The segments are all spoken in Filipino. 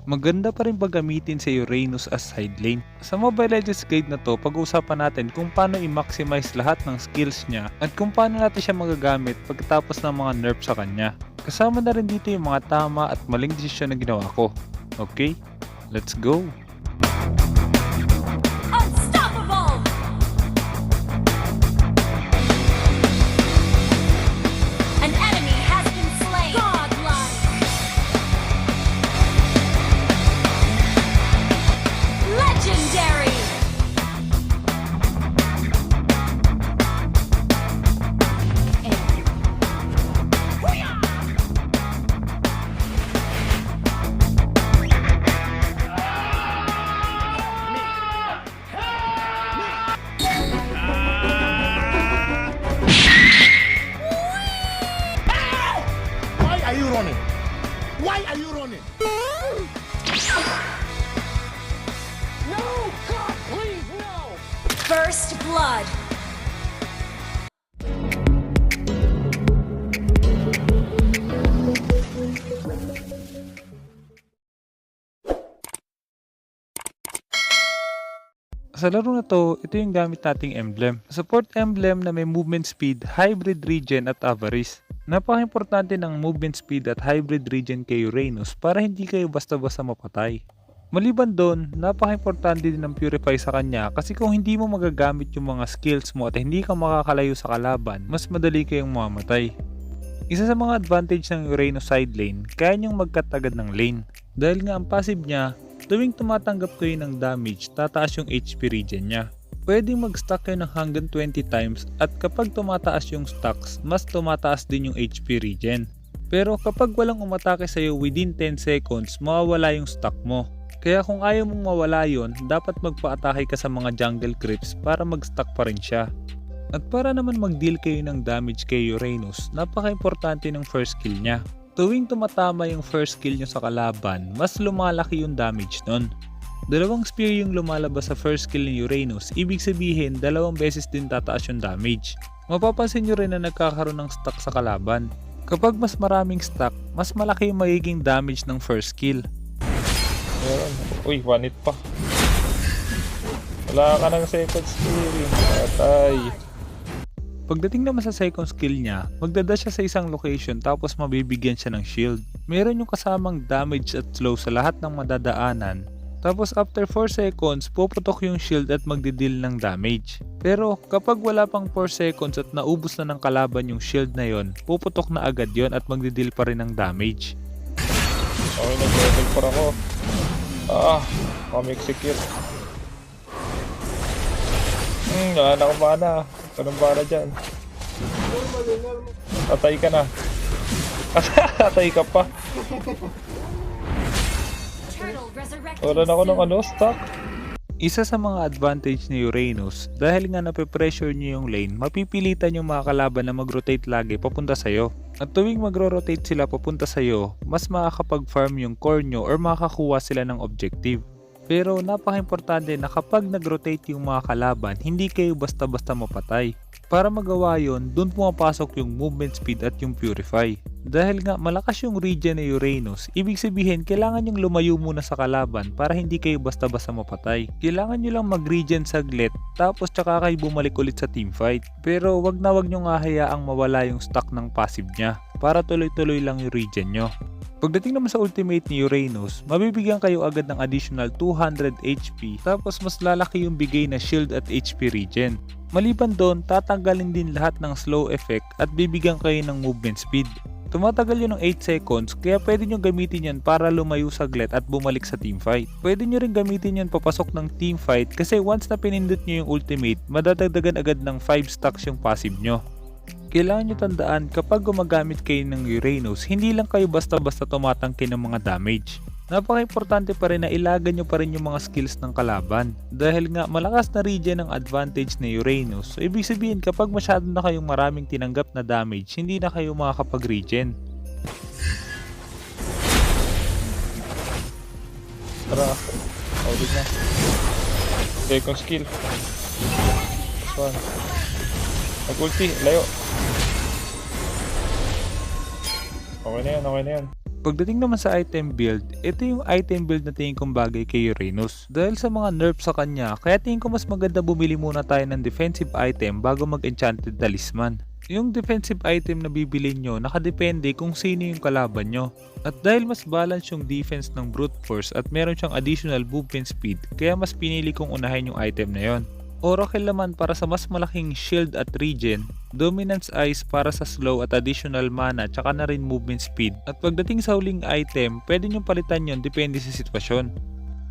Maganda pa rin gamitin sa Uranus as side lane. Sa Mobile Legends guide na to, pag-uusapan natin kung paano i-maximize lahat ng skills niya at kung paano natin siya magagamit pagkatapos ng mga nerf sa kanya. Kasama na rin dito yung mga tama at maling desisyon na ginawa ko. Okay? Let's go! Why are you running? No! God, please, no! First blood. Sa laro na to, ito yung gamit nating emblem. Support emblem na may movement speed, hybrid regen at avarice. Napaka-importante ng movement speed at hybrid regen kay Uranus para hindi kayo basta-basta mapatay. Maliban doon, napaka-importante din ng purify sa kanya kasi kung hindi mo magagamit yung mga skills mo at hindi ka makakalayo sa kalaban, mas madali kayong mamamatay. Isa sa mga advantage ng Uranus side lane, kaya niyong mag-cut agad ng lane. Dahil nga ang passive niya, tuwing tumatanggap kayo ng damage, tataas yung HP regen niya. Pwedeng mag-stack kayo ng hanggang 20 times at kapag tumataas yung stacks, mas tumataas din yung HP regen. Pero kapag walang umatake sa'yo within 10 seconds, mawawala yung stack mo. Kaya kung ayaw mong mawala yon, dapat magpa-atake ka sa mga jungle creeps para mag-stack pa rin siya. At para naman mag-deal kayo ng damage kay Uranus, napaka-importante ng first skill niya. Tuwing tumatama yung first skill nyo sa kalaban, mas lumalaki yung damage nun. Dalawang spear yung lumalabas sa first skill ni Uranus, ibig sabihin 2 beses din tataas yung damage. Mapapansin nyo rin na nagkakaroon ng stack sa kalaban. Kapag mas maraming stack, mas malaki yung magiging damage ng first skill. Uy, 1 hit pa. Wala ka ng second skill. Patay. Pagdating naman sa second skill niya, magdadash siya sa isang location tapos mabibigyan siya ng shield. Meron yung kasamang damage at slow sa lahat ng madadaanan. Tapos after 4 seconds, puputok yung shield at magdideal ng damage. Pero kapag wala pang 4 seconds at naubos na ng kalaban yung shield na yon, puputok na agad yon at magdideal pa rin ng damage. Okay, nag-level 4 ako. Execute. Wala na akong mana. Anong bala dyan? Atay ka na. Atay ka pa. Wala na ako ng stock. Isa sa mga advantage ni Uranus, dahil nga nape-pressure niyo yung lane, mapipilitan yung mga kalaban na mag-rotate lagi papunta sa'yo. At tuwing magro-rotate sila papunta sa'yo, mas makakapag-farm yung core nyo or makakakuha sila ng objective. Pero napaka-importante na kapag nag-rotate yung mga kalaban, hindi kayo basta-basta mapatay. Para magawa yon, dun pumapasok yung movement speed at yung purify. Dahil nga malakas yung regen ni Uranus, ibig sabihin kailangan yung lumayo muna sa kalaban para hindi kayo basta-basta mapatay. Kailangan nyo lang mag-regen saglit, tapos tsaka kayo bumalik ulit sa teamfight. Pero wag nyo nga hayaang mawala yung stack ng passive niya, para tuloy-tuloy lang yung regen nyo. Pagdating naman sa ultimate ni Uranus, mabibigyan kayo agad ng additional 200 HP tapos mas lalaki yung bigay na shield at HP regen. Maliban doon, tatanggalin din lahat ng slow effect at bibigyan kayo ng movement speed. Tumatagal yun ng 8 seconds kaya pwede nyo gamitin yan para lumayo saglit at bumalik sa teamfight. Pwede nyo rin gamitin yan papasok ng teamfight kasi once na pinindot nyo yung ultimate, madadagdagan agad ng 5 stacks yung passive nyo. Kailangan nyo tandaan kapag gumagamit kayo ng Uranus, hindi lang kayo basta-basta tumatangke ng mga damage. Napaka-importante pa rin na ilagan nyo pa rin yung mga skills ng kalaban. Dahil nga malakas na regen ang advantage ni Uranus, so ibig sabihin kapag masyado na kayong maraming tinanggap na damage, hindi na kayo makakapag-regen. Tara, ulit na. Second skill. This one. Nag-ulti, layo. Okay na yan, okay na yan. Pagdating naman sa item build, ito yung item build na tingin kong bagay kay Uranus. Dahil sa mga nerf sa kanya, kaya tingin ko mas maganda bumili muna tayo ng defensive item bago mag-enchanted talisman. Yung defensive item na bibili nyo, nakadepende kung sino yung kalaban nyo. At dahil mas balance yung defense ng brute force at meron siyang additional movement speed, kaya mas pinili kong unahin yung item na yon. Oracle naman para sa mas malaking shield at regen, Dominance Eyes para sa slow at additional mana tsaka na rin movement speed. At pagdating sa huling item, pwede nyo palitan yon depende sa sitwasyon.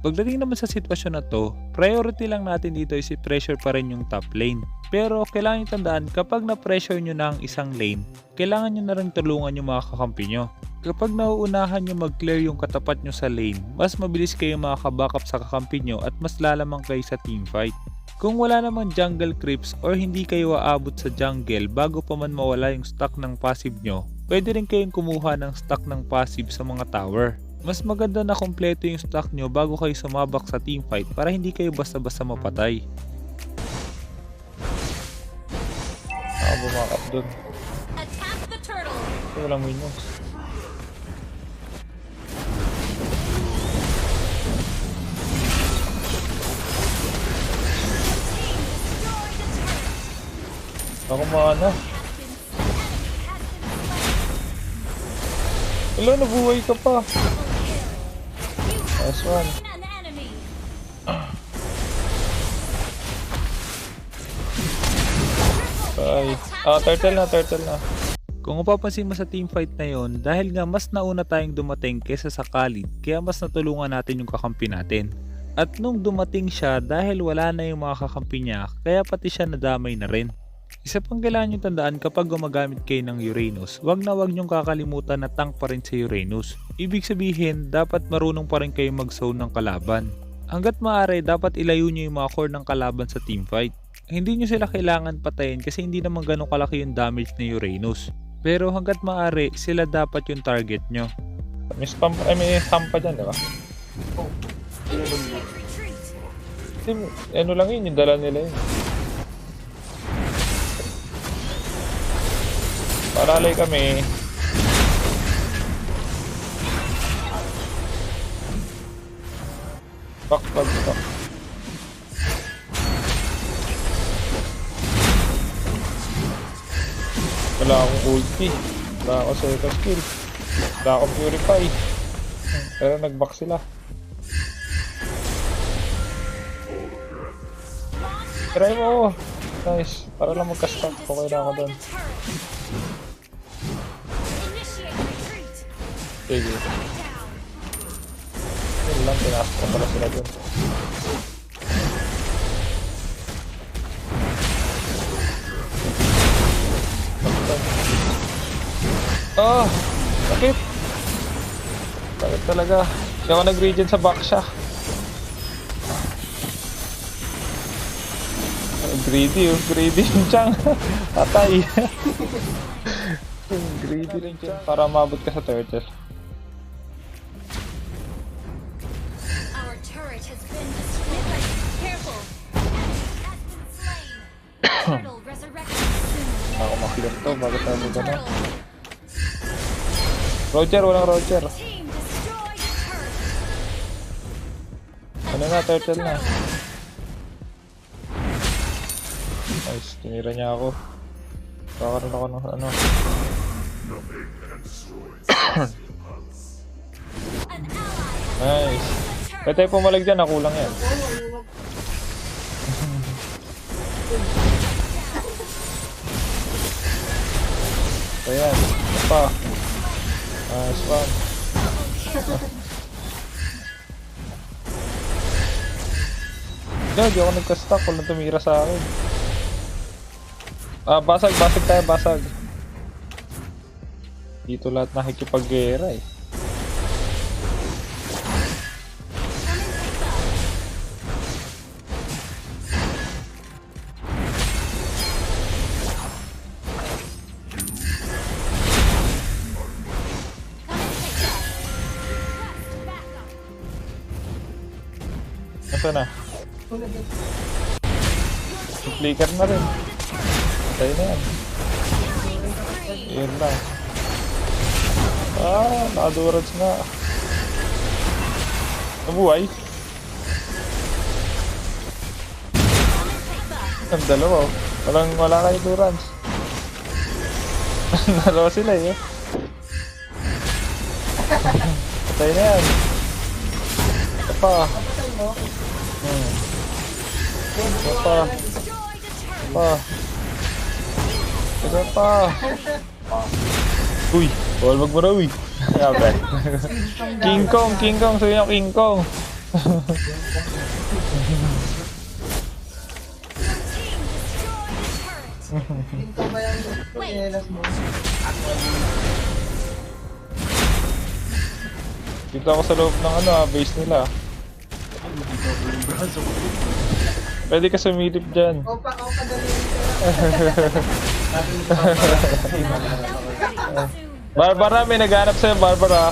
Pagdating naman sa sitwasyon na to, priority lang natin dito is i-pressure pa rin yung top lane. Pero kailangan nyo tandaan kapag na-pressure nyo na ang isang lane, kailangan nyo na rin tulungan yung mga kakampi nyo. Kapag nauunahan nyo mag-clear yung katapat nyo sa lane, mas mabilis kayo makaka-backup sa kakampi nyo at mas lalamang kayo sa teamfight. Kung wala namang jungle creeps or hindi kayo aabot sa jungle bago pa man mawala yung stack ng passive nyo, pwede rin kayong kumuha ng stack ng passive sa mga tower. Mas maganda na kompleto yung stack nyo bago kayo sumabak sa teamfight para hindi kayo basta-basta mapatay. Bumakap dun. Attack the turtle. Walang minions. Ako mana. Wala, nabuhay ka pa. Nice one. An enemy. Ay. Turtle na. Kung mapapansin mo sa teamfight na yon, dahil nga mas nauna tayong dumating kesa sa Khalid, kaya mas natulungan natin yung kakampi natin. At nung dumating siya, dahil wala na yung mga kakampi niya, kaya pati siya nadamay na rin. Isa pang kailangan nyo tandaan kapag gumagamit kayo ng Uranus, wag nyong kakalimutan na tank pa rin sa Uranus. Ibig sabihin, dapat marunong pa rin kayo mag-zone ng kalaban. Hanggat maaari, dapat ilayo nyo yung mga core ng kalaban sa teamfight. Hindi nyo sila kailangan patayin kasi hindi naman ganun kalaki yung damage ni Uranus. Pero hanggat maaari, sila dapat yung target nyo. May spam pa dyan, diba? Ano lang yun, yung dala nila yun. Paralay kami. Back. Wala akong ulti. Wala akong second skill. Wala akong purify. Pero nag-back sila. Try mo! Nice. Para lang magka-stack. Okay na ako doon. Sige. Yun lang, pinasok ko pala sila dun. Ah! Sakit! Sakit talaga. Hindi ako nag-regen sa back siya. Greedy yung Chang. Patay. Greedy rin Chang. Para mabot ka sa turtle. Our turret has been destroyed. Careful. Enemy has been slain. Turtle resurrected soon. Ako maklear to. Bakit tayo mo gano'n? Turtle. Roger, walang Roger. Team destroyed the turret. Ano na, turtle na. Nice, tinira niya ako. Kakaroon ako ng ano. Nice. Pwede tayo pumalag dyan, nakulang yan. Ayan, ano pa. Nice one. Di ako nagka-stack, walang tumira sa akin. Basag tayo. Dito lahat nakikipag-gera eh. Nasaan na? Flicker na rin. Patay na yan. Yun lang. Nakadurance nga. Nabuhay. Ang dalawa. Wala kayo durance. Dalawa sila eh. Patay na yan. Ito pa. Ito pa. Ito pa. Uy, bawal magmura uy. Yabe. King Kong, sabi niyo King Kong. Dito ako sa loob ng base nila. Pwede ka sumilip dyan. Opa, dali. Barbara, may naghanap sa'yo, Barbara.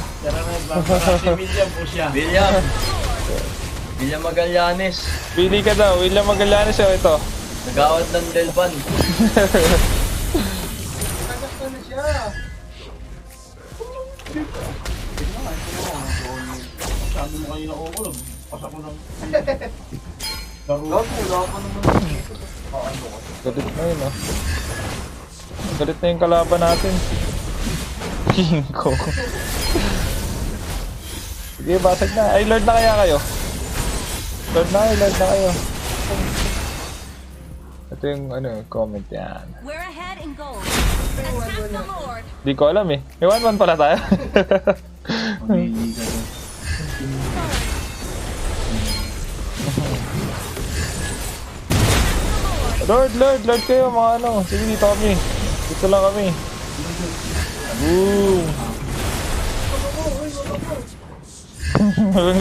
William Magallanes. Pili ka daw, William Magallanes o ito. Nag-awat ng Delban. Nagkakta na siya. Sabi mo kanina ako, pasak ko lang. Galit na yun Galit na yung kalaban natin. King Kong. Sige, basag na. Ay, Lord na kaya kayo? Lord na kayo. Ito yung comment yan. We're ahead in gold. Attack the Lord. Di ko alam eh. May 1-1 pala tayo. Lord kayo mga Sige, dito kami. Dito lang kami. Boom!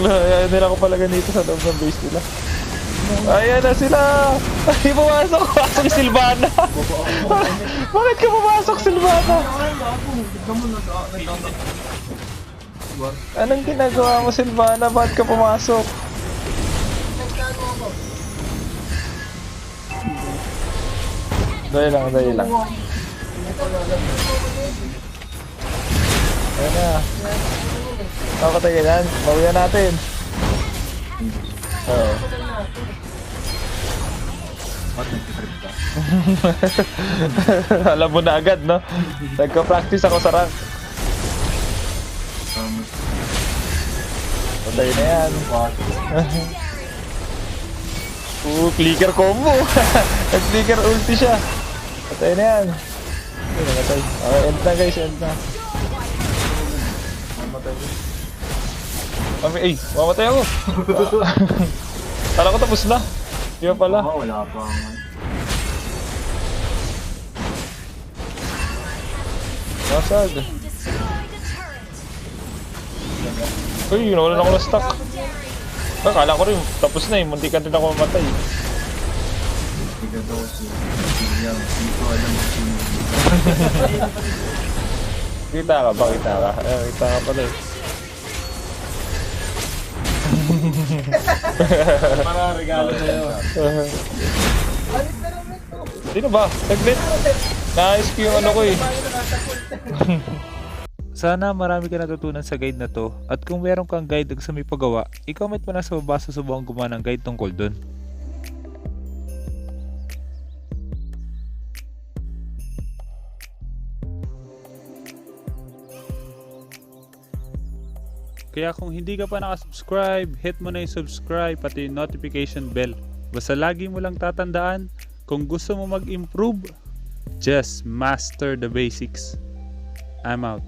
Ayaw nila ako pala ganito sa loob ng base nila. Ayan na sila! Ay, pumasok! Pasok si Silvana! Bakit ka pumasok, Silvana? Anong ginagawa mo, Silvana? Bakit ka pumasok? Dahil lang. Ayan na. Nakakatayin yan. Bawian natin. Oo. Alam mo na agad, no? Nagka-practice ako sa rank. Patayin na yan. Clicker combo. Nag-clicker ulti siya. Patayin na yan. Namatay. Okay, end na guys, end na. Mamatay ako. Kala ko tapos na. Di ba pala? Wala pa nga. Masag. Uy, nawalan ako na stock. Kala ko rin, tapos na eh. Munti ka rin ako mamatay. Hindi daw si William. Hindi ko alam kung sino. Kita ka ba? Kita ka pala eh. Para regalo sa'yo. Sino ba? Saglit. Naayos ko yung ko eh. Sana marami ka natutunan sa guide na to, at kung meron kang guide na gusto may pagawa, i-comment mo na sa baba, susubukan gumawa ng guide tungkol dun. Kaya kung hindi ka pa nakasubscribe, hit mo na yung subscribe pati yung notification bell. Basta lagi mo lang tatandaan, kung gusto mo mag-improve, just master the basics. I'm out.